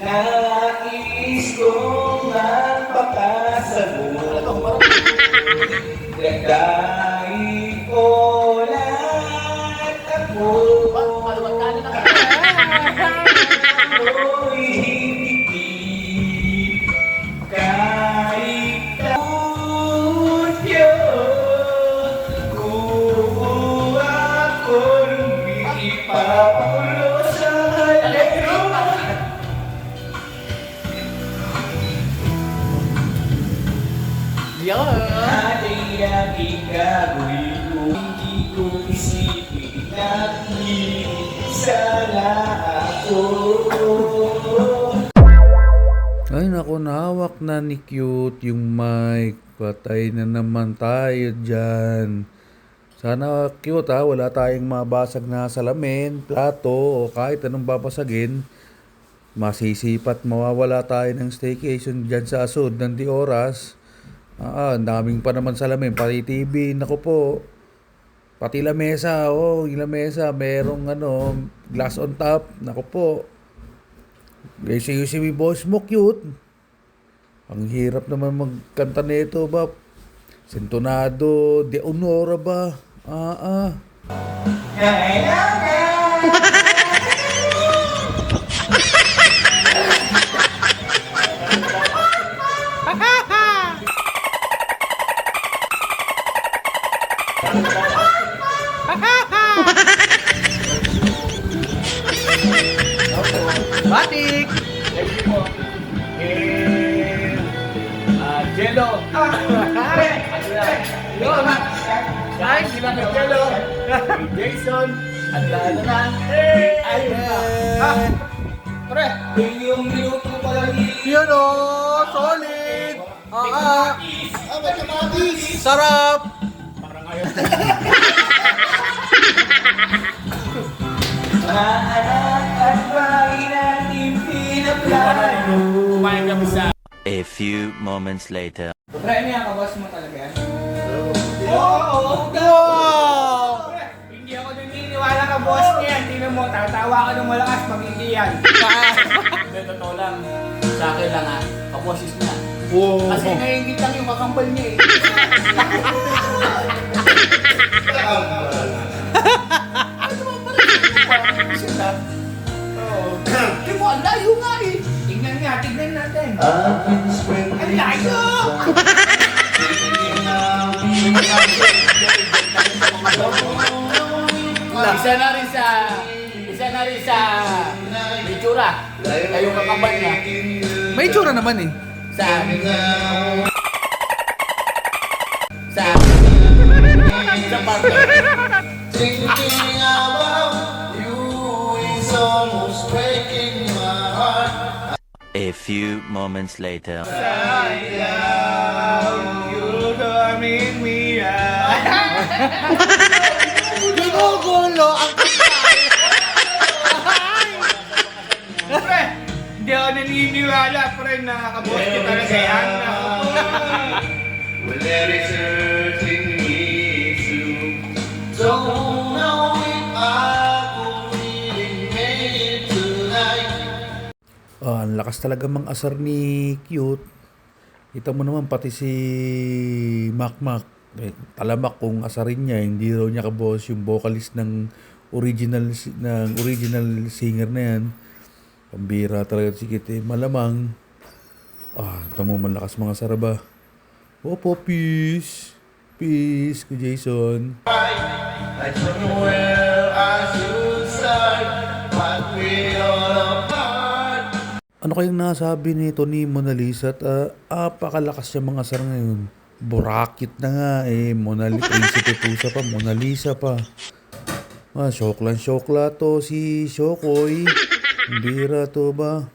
Nais kong magpakasagot. Dagdahin ko lahat ako. Ako'y hindi kahit taon yun. Kukuha ko ng ipapulo sa halero. Ating gagawin ko, hindi ko isipin na sala ako. Ay naku, nahawak na ni Cute yung mic. Patay na naman tayo dyan. Sana Cute wala tayong mabasag na salamin, plato o kahit anong babasagin. Masisipat mawawala tayo ng staycation dyan sa Asud ng di oras. Ang daming pa naman salamin, pati TV, naku po. Pati lamesa, yung lamesa, merong glass on top, naku po. Si boss mo, Cute. Ang hirap naman magkanta nito ba? Sintonado, de honora ba? Batik! Jello! Guys, sila ng Jello! Jason! Ang lalo na! Ayun na! Pre! Yung minuto pa lang Yun solid! Sarap! parang ayaw. Mahanap at bahay natin pinaplano. Kumain kami sa... A few moments later. Pre, ano yan? Kaboss mo talaga yan? Oo! Pre, hindi ako naniniwala ka boss niyan. Tingnan mo, tatawa ka ng malakas pag hindi yan. Hindi, totoo lang. Sa akin lang kaboses niya. Kasi ngayon lang yung kakambal niya eh. Hindi mo, ang layo nga eh. Tignan natin. Ang layo! Isa na rin sa itsura. Kayo kakambal niya. May itsura naman eh. Saan? Sa parte. Thinking about you is almost breaking my heart. A few moments later. You don't make me out. Ginugulo ang Pre, hindi ako naniniwala, pre, na kaboss ko talaga yan. Well, there is hurting me too. Don't know if I could really make it tonight. ang lakas talaga mang asar ni Cute. Kita mo naman pati si Mac. Talamak kung asarin niya, hindi raw niya kaboss yung vocalist ng original singer na yan. Pambira talaga si Cute. Malamang tamo malakas mga saraba. Opo, peace ko Jason. I don't know where I should start, but we're all apart. Ano kayang nasabi nito ni Mona Lisa at apakalakas siya mga asar ngayon. Burakit na nga Prinsipe Pusa pa, Mona Lisa pa. Syokla to si Shokoy. Bira to ba?